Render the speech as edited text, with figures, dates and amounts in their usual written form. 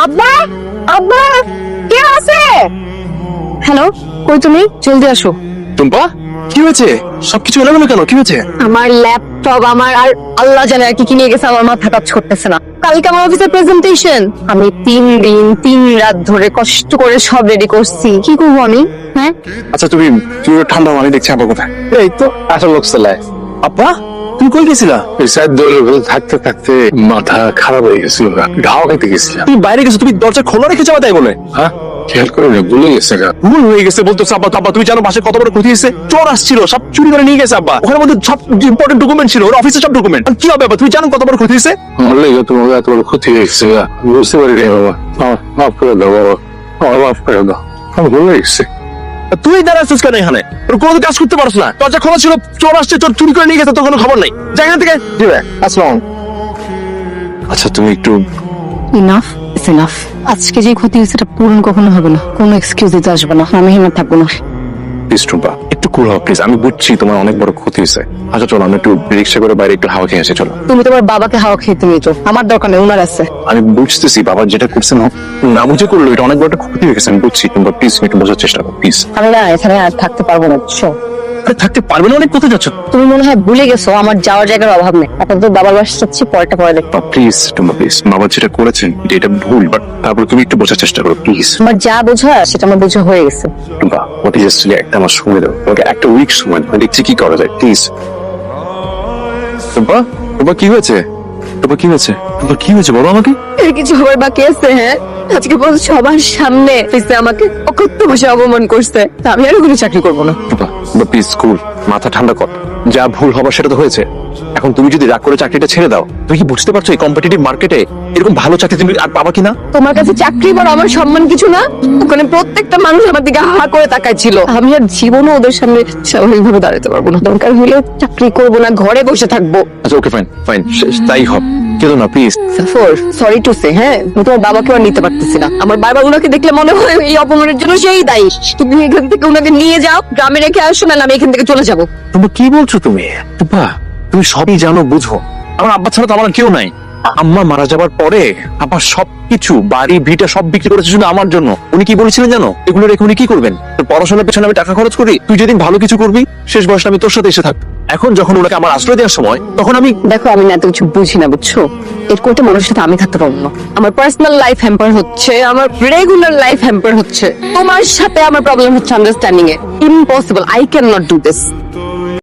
আব্বা, আব্বা, কে আছে? হ্যালো, কই তুমি? জলদি আসো। টুম্পা, কি হয়েছে? সবকিছু এলোমেলো কেন? কি হয়েছে? আমার ল্যাপটপ আমার আর আল্লাহ জানে আর কি কি নিয়ে গেছে, আমার মাথা কাজ করতেছে না। কালকে আমার অফিসের প্রেজেন্টেশন, আমি 3 দিন 3 রাত ধরে কষ্ট করে সব রেডি করছি। কি করবো আমি? হ্যাঁ, আচ্ছা তুমি ঠান্ডা পানি দেখছি আব্বা কোথায়? এই তো আসল লোক চালায়। আব্বা, তুমি কই গেছিলা? থাকতে থাকতে মাথা খারাপ হয়ে গেছিল, ঘাও খেতে গেছিলাম। তুমি বাইরে গেছো, তুমি দরজা খোলা রেখে যাওয়া তাই বলে? হ্যাঁ, খেয়াল করে না, ভুলে গেছে গা। ভুল হয়ে গেছে বলতেছে আব্বা। তো আব্বা, তুমি জানো বাসে কত বড় ক্ষতি হয়েছে? চোর আসছিল, সব চুরি করে নিয়ে গেছে আব্বা। ওখানে মধ্যে সব ইম্পর্টেন্ট ডকুমেন্ট ছিল, ওর অফিসের সব ডকুমেন্ট। কি হবে আব্বা, তুমি জানো কত বড় ক্ষতি হয়েছে? আমার লেগে তোমার এত বড় ক্ষতি হয়ে গেছে গা, বুঝতে পারি রে বাবা। মাফ করে দাও বাবা, আমার মাফ করে দাও, আমার ভুলে গেছে। তুই দাঁড়াচ্ছিস কেন এখানে? ওর কোনো কাজ করতে পারছ না। দরজা খোলা ছিল, চোর আসছে, চোর চুরি করে নিয়ে গেছে, তোর কোনো খবর নাই। জায়গা থেকে দিবে। আসসালাম। আচ্ছা তুমি একটু ইনাফ ইজ ইনাফ। আজকে যে ক্ষতি হয়েছে এটা পূরণ কখনো হবে না। কোনো এক্সকিউজ দিতে আসবে না, আমি হিমত থাকবো না। প্লিজ টুম্পা, একটু কুল হও প্লিজ। আমি বুঝছি তোমার অনেক বড় ক্ষতি হয়েছে। আচ্ছা চলো, আমরা একটু রিক্সা করে বাইরে একটু হাওয়া খেয়ে আসি। চলো। তুমি তোমার বাবাকে হাওয়া খেতে নিয়েছো, আমার দরকার নেই, উনার আছে। আমি বুঝতেছি বাবা যেটা করছেন না বুঝে করলো, এটা অনেক বড় একটা ক্ষতি হয়ে গেছে। আমি বুঝছি টুম্পা, প্লিজ একটু বোঝার চেষ্টা করো প্লিজ। আমি না এখানে আর থাকতে পারবো না, বুঝছো? আরে থাকতে পারবে না অনেক, কোথায় যাচ্ছ? তুমি মনে হয় ভুলে গেছো আমার যাওয়ার জায়গার অভাব নেই। এখন তো বাবার বাসা যাচ্ছি, পরেরটা পরে দেখবো। প্লিজ টুম্পা প্লিজ, বাবা যেটা করেছেন এটা ভুল, বাট তারপর তুমি একটু বোঝার চেষ্টা করো প্লিজ। আমার যা বোঝা সেটা আমার বোঝা হয়ে গেছে। টুম্পা, হোয়াট ইজ অ্যাকচুয়ালি একটা আমার সময় দাও, ওকে একটা উইক সময় দাও, দেখছি কি করা যায় প্লিজ। টুম্পা, টুম্পা কি হয়েছে? টুম্পা কি হয়েছে? টুম্পা কি হয়েছে বলো আমাকে। এর কিছু হবার বাকি আছে? হ্যাঁ, আজকে বলছো সবার সামনে অফিসে আমাকে অকথ্য ভাষায় অপমান করছে, তা আমি আর কোনো চাকরি করবো না। টুম্পা প্লিজ কুল, মাথা ঠান্ডা কর। যা ভুল হবার সেটা তো হয়েছে। এখন তুমি যদি রাগ করে চাকরিটা ছেড়ে দাও, তুমি কি বুঝতে পারছো এই কম্পিটিটিভ মার্কেটে এরকম ভালো চাকরি তুমি আর পাবা কিনা? তোমার কাছে চাকরি বড়, আমার সম্মান কিছু না? ওখানে প্রত্যেকটা মানুষ আমার দিকে হা হা করে তাকাইছিল। আমি আর জীবনও ওদের সামনে স্বাভাবিকভাবে দাঁড়াতে পারবো না। দরকার হলে চাকরি করবো না, ঘরে বসে থাকবো। আচ্ছা ওকে ফাইন ফাইন, তাই হোক, কেন না প্লিজ। সাফর, সরি টু সে, হ্যাঁ আমি তোমার বাবাকে আর নিতে পারতেছি না। আমার বাবা ওনাকে দেখলে মনে হয় এই অপমানের জন্য সেই দায়ী। তুমি এখান থেকে ওনাকে নিয়ে যাও, গ্রামে রেখে আসো, না আমি এখান থেকে চলে যাবো। টুম্পা কি বলছো তুমি? টুম্পা তুমি সবই জানো, বুঝো। আমার আব্বা ছাড়া তো আমার কেউ নাই। আম্মা মারা যাবার পরে আব্বা সবকিছু, বাড়ি ভিটা সব বিক্রি করেছে শুধু আমার জন্য। উনি কি বলেছিলেন জানো? এগুলো রেখে উনি কি করবেন? তোর পড়াশোনার পেছনে আমি টাকা খরচ করি, তুই যেদিন ভালো কিছু করবি শেষ বয়সে আমি তোর সাথে এসে থাক। এখন যখন ওনাকে আমার আশ্রয় দেওয়ার সময়, তখন আমি দেখো আমি না এত কিছু বুঝি না, বুঝছো? এর করতে মানুষের সাথে আমি থাকতে পারবো না। আমার পার্সোনাল লাইফ হ্যাম্পার হচ্ছে, আমার রেগুলার লাইফ হ্যাম্পার হচ্ছে। তোমার সাথে আমার প্রবলেম হচ্ছে understanding A. Impossible, I can not do this.